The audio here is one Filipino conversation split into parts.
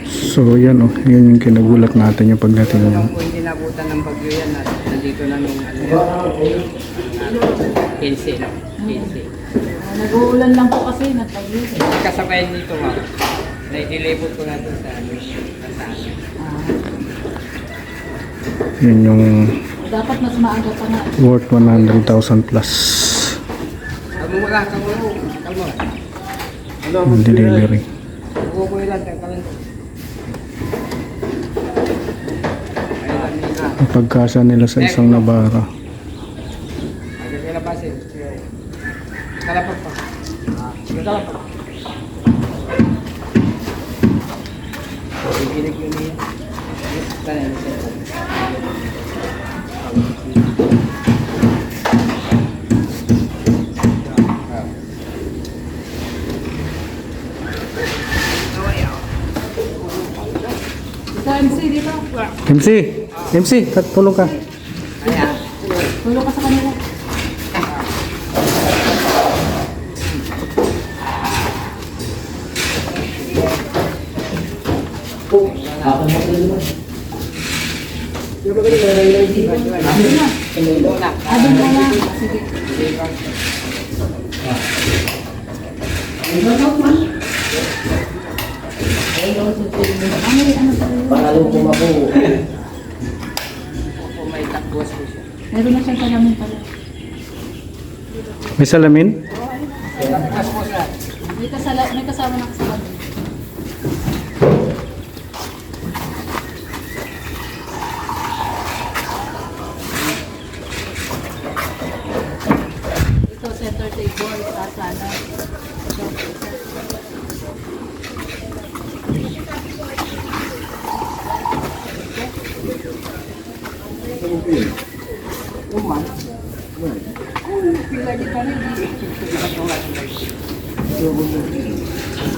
So yan oh, yun yung kinagulat natin yung pagdating niya. Kung hindi nabutan ng bagyo yan, nandito na nung ano, 15, no? 15. Nag-uulan lang po kasi, natagyo. Kasabayan dito, ma'am. Naidilibot ko na doon sa ano, Lantasan. Yun yung Dapat mas maaga pa nga. worth 100,000 plus Wala ka mo. Kalmo. yung delivery. Bukukuy lang, tangkalan ko. Ang pagkasa nila sa isang nabara. Agad ka lapasin. Kalapag pa. Kalapag. Ikilig yun niya. Tanan siya. Sa MC dito. MC! MC! Tulong ka. Ayan. Tulong ka sa kanila. Adun ka na. Sige. Pangalong pumako. Kung may takbos ko siya. Meron na siyang salamin pala. May salamin? Takbos po siya. May kasama na kasalamin. Ito, center table sa sala.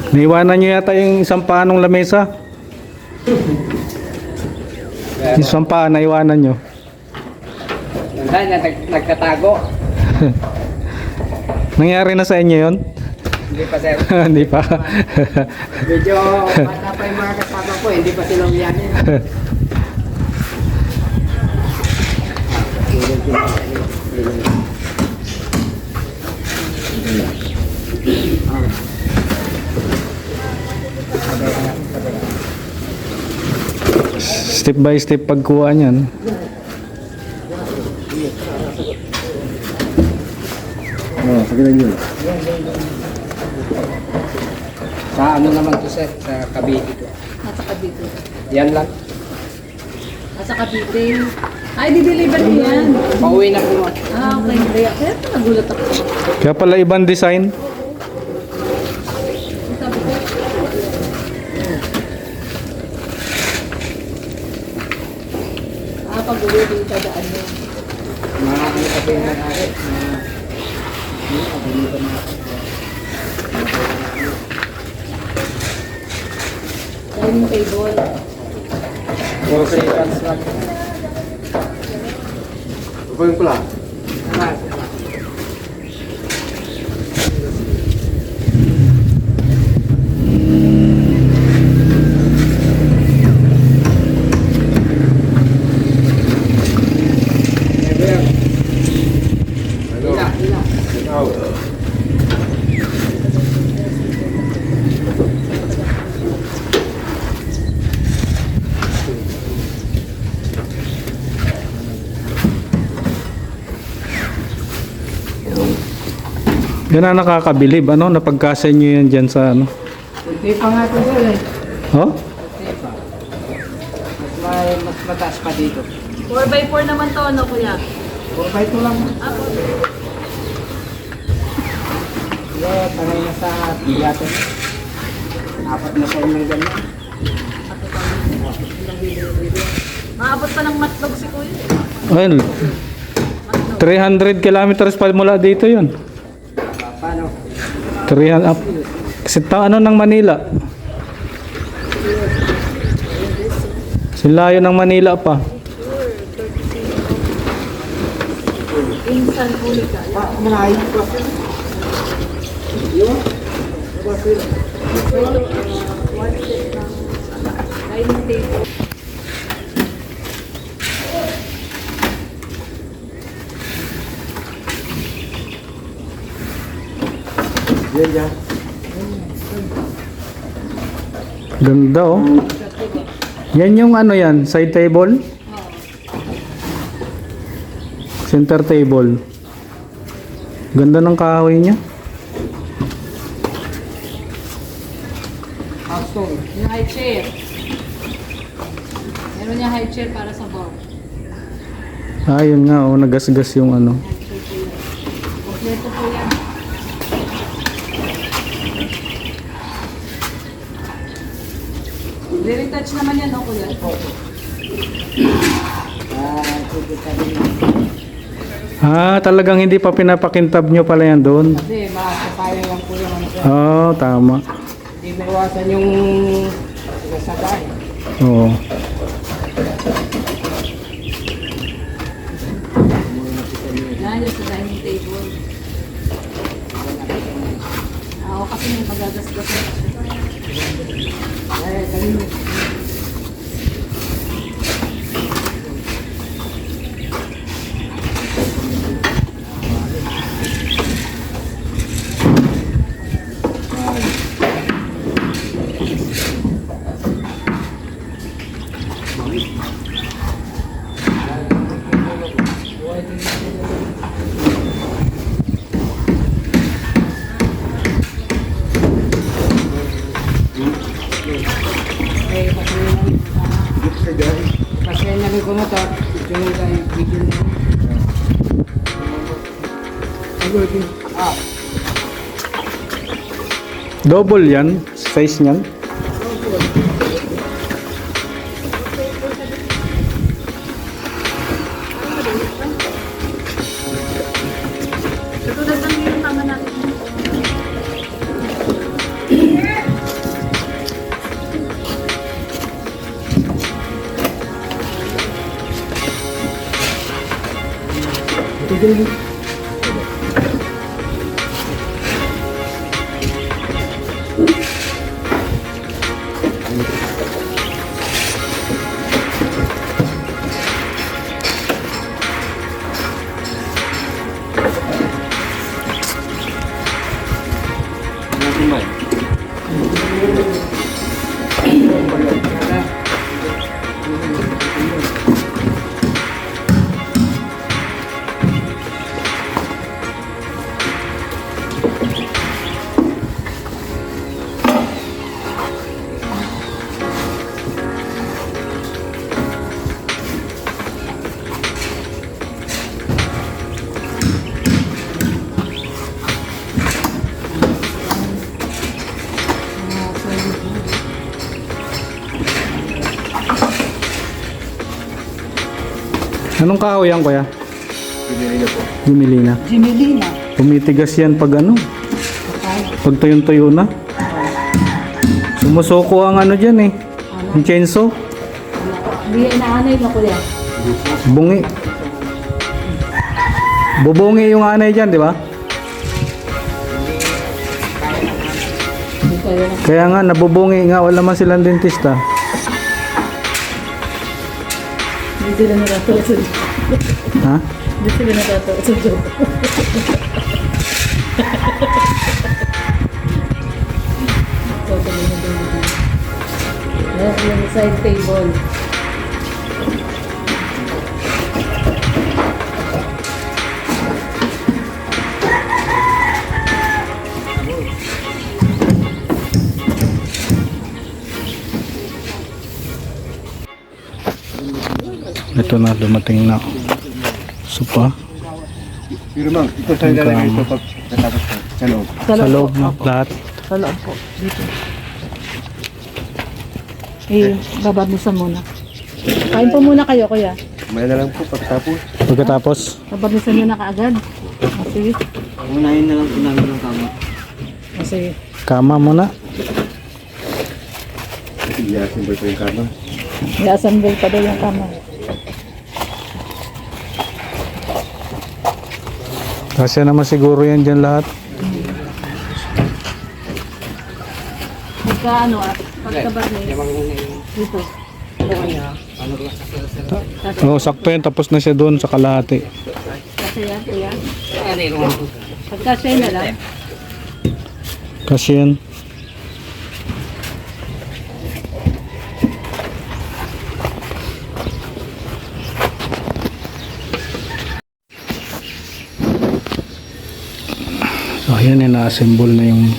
Naiwanan nyo yata yung isang paanong lamesa. Yung isang paan, naiwanan nyo. Tandaan niya, nagtatago. Nangyari na sa inyo yun? Hindi pa sir. Hindi pa. Medyo bata pa yung mga kasama ko, hindi pa silang yanin. Step by step pagkuha niyan. Oh, sige lang yun. Sa ano naman to sir, sa Cavite ko. Nasa Cavite. Yan lang. Nasa Cavite. Ay, di-deliver niyo yan. Pauwi na po. Ah, okay. Kaya nagulat ako. Kaya pala ibang design. Sabi ko, pag-uwi din dadaan mo. Mga ano sabi na natin. Dining table. 4 seconds lang. Upagin ko lang. Yan ang nakakabilib, ano? Napagkasa nyo yan dyan sa ano? Kunti pa nga ito sir eh. Oh? Kunti pa. Mas mataas pa dito. 4x4 naman to, ano kuya? 4x2 lang. Ah, 4x4. Yeah, tanay na sa biyato. Apat na sa ng ganyan. Maabot pa ng matlog si kuya. Ayun. 300 kilometers pa mula dito yun. Paano? 300 up. Kasi ano ng Manila? Silayo ng Manila pa. Insan huli ka. Manahin ko. Yun. Ganda oh. Yan yung ano yan, side table? Center table. Ganda ng kahoy niya. House Yung high chair. Meron niya high chair para sa bar. Ah, yun nga oh, nagasgas yung ano. Kompleto po yan. Retouch naman yan, no, kuya? Kikita din. Ah, talagang hindi pa pinapakintab nyo pala yan doon. Kasi makakapayo lang po yung ano sir. Oh, tama. Hindi maiwasan yung sinasabay. Oo. Yan yung sa dining table. Oo, kasi may magagasgas na kasi. Dali mo. Kasi namin ko motor, ito yung tayo video na yun. Ah, Double yan, size niyan. Katulad lang yung tama natin. Anong kahoy yan, kuya? Pinili na po. Gumilina. Jimelina. Tumitigas yan pag ano? Pag tuyong-tuyo na. Sumusuko ang ano dyan eh. Yung chainsaw. Hindi inaanay na kuya. Bungi. Bubungi yung anay dyan, di ba? Hindi kayo na. Kaya nga, nabubungi nga. Wala man silang dentista. Hindi sila natatawa sa Ha? Hindi sila natatawa sa joke. Totally na din. Yes, yung side table. Ito na, dumating na. Sopa. Pero ma'am, ito sa ilalagay ito pag natapos ko. Sa loob. Sa loob na lahat. Sa loob po. Dito. Eh, babamisan muna. Kain po muna kayo, kuya. May na lang po pagtapos. Pagkatapos, Babamisan nyo na kaagad. O, sige. unahin na lang po namin ng kama. O, sige. kama muna. Iyasin ba ito yung kama? I-assemble pa daw yung kama. Kasi naman siguro yan dyan lahat. Pagka ano, pagkabarnis. Dito. Oo, sakto yan. Tapos na siya doon sa kalahati. Kasi yan, kuya. Pagka siya na lang. Kasi yan. na-assemble na yung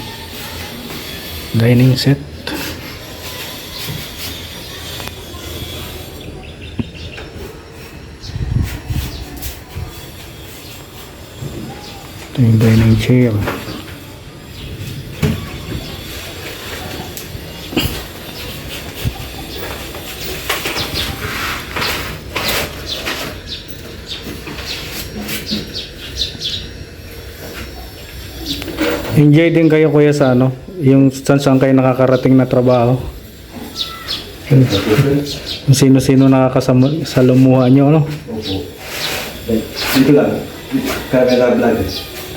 dining set. Ito yung dining chair. Enjoy din kayo kuya sa ano, yung saan kayo nakakarating na trabaho. Yung sino-sino nakakasalamuha nyo, ano? Opo. Dito lang. Camera vlog.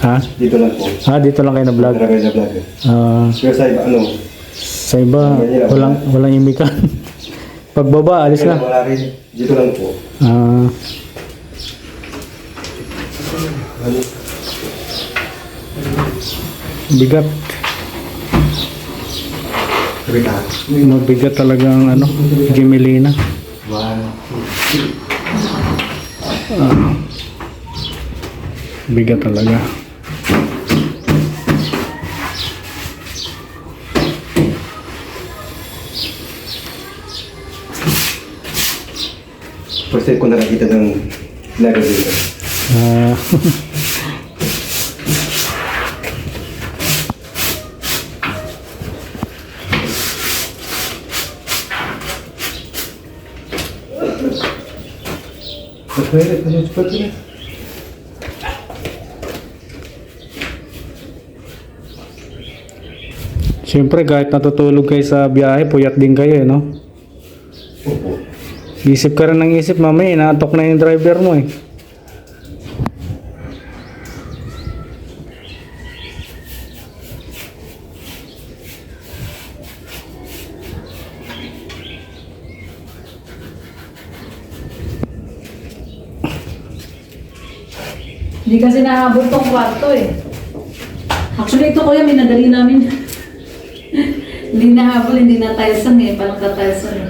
Ha? Dito lang po. Dito lang kayo na vlog. Camera vlog. Pero sa iba, ano? Sa iba, walang imikan. Pagbaba, alis na. Wala rin. Dito lang po. Bigat. Mabigat talaga ang ano, Gemelina. Bigat talaga. First time ko nakakita ng vlogger dito. Siyempre kahit natutulog kayo sa biyahe, puyat din kayo, no? Opo. Isip ka rin ng isip, mamaya inaatok na yung driver mo eh. Hindi kasi nahabol tong kwarto eh. Actually, ito kuya, minadali namin. Hindi nahabol, hindi na-tilesan eh. Palang ka-tilesan eh.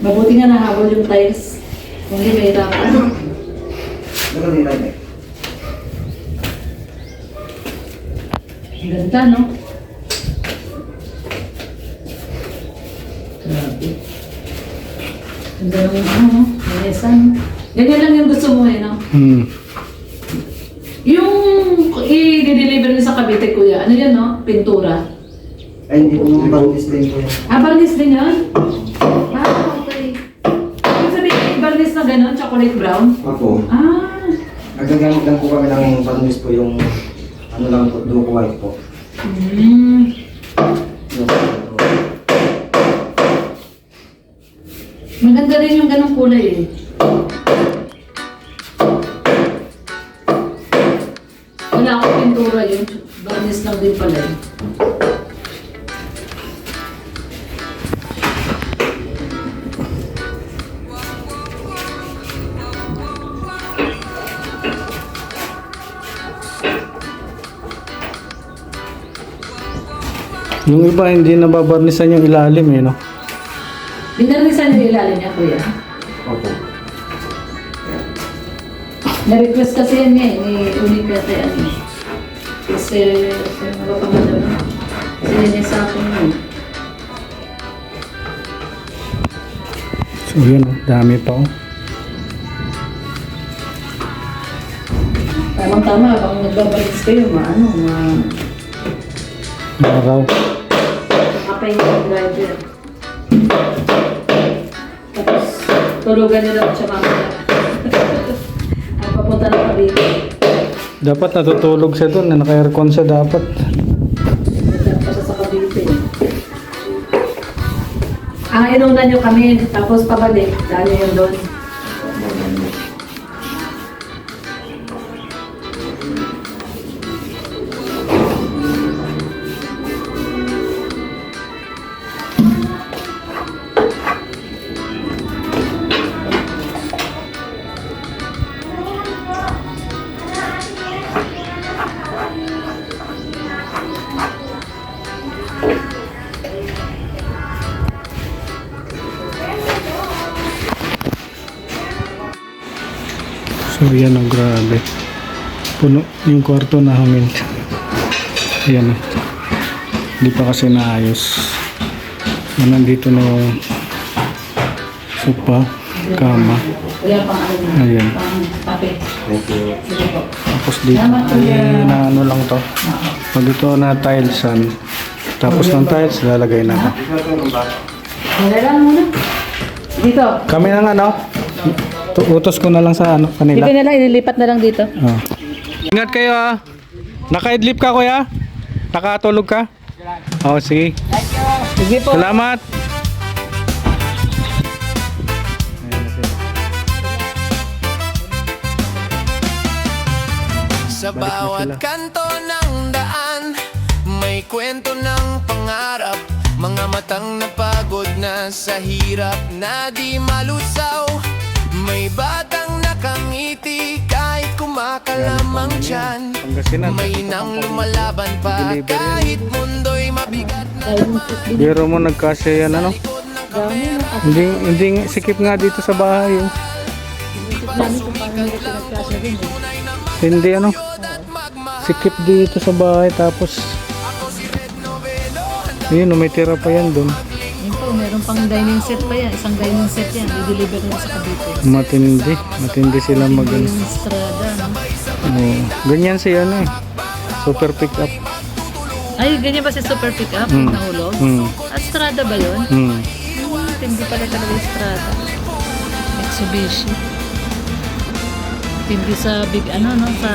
Mabuti nga nahabol yung tiles. Kung hindi, may hirapan. Ang ganda, no? Grabe. Ang ganda ng ano, malisan. Ganyan lang yung gusto mo eh, no? Yung i-deliver niyo sa Cavite, kuya, ano yan, no? Pintura. Ay, hindi po mga barnis din po yan. Barnis din yun? Okay. Ibig sabihin, barnis na gano'n, chocolate brown? Opo. Nagagamit lang po kami ng barnis po yung ano lang po, duo white po. Maganda rin yung ganong kulay eh. Wala akong pintura yun. Barnis lang din pala eh. Yung iba hindi nababarnisan yung ilalim eh, no? Binarnisan yung ilalim niya, kuya. Opo. Na-request kasi yan niya eh, ni Unica kay ano. Kasi, ano ba pangalan na? Kasi sa akin yun. So yun, dami pa oh. Tamang-tama, bang nagbabalis kayo, Araw. makapay yung driver. Tapos, tulugan niyo lang siya mamaya. Ang papunta na Cavite. Dapat natutulog siya doon, naka-aircon siya dapat. Nagdaan pa siya sa Cavite. Inuuna niyo kami, tapos pabalik, dahil yun doon. So yan, oh, grabe. Puno yung kwarto na hangin. Ayan, oh. Hindi pa kasi naayos. Nandito na yung sopa, kama. Kuya, pang ano din. Ayan. Pang pape. Thank you. Sige po. Tapos dito, na ano lang to. Pag ito na tilesan, tapos ng tiles, lalagay na ako. Wala lang muna. Dito. Kami na nga, no? Utos ko na lang sa ano, kanila. Dito na lang, ililipat na lang dito. Oh. Ingat kayo, ah. Naka-idlip ka, kuya? Nakatulog ka? Oh, sige. Sige po. Salamat. Sa bawat kanto ng daan, may kwento ng pangarap. Mga matang napagod na sa hirap na di malusaw. May batang nakangiti kahit kumakalamang tiyan. May nang lumalaban pa kahit mundo'y mabigat na Biro mo nagkasya yan, ano? Hindi sikip nga dito sa bahay, oh. Hindi, ano? Sikip dito sa bahay, tapos yun, may tira pa yan doon. Yun po, meron pang dining set pa yan. Isang dining set yan. I-deliver na sa Cavite. Matindi sila mag ano. Yung Strada, no? Oh, ganyan siya, ano eh. Super pick up. Ay, ganyan ba si Super Pickup? Mm. Nahulog? Mm. At Strada ba yun? Hindi pala talaga yung Strada. Mitsubishi. Hindi sa big ano, no? Sa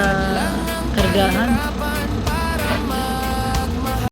kargahan.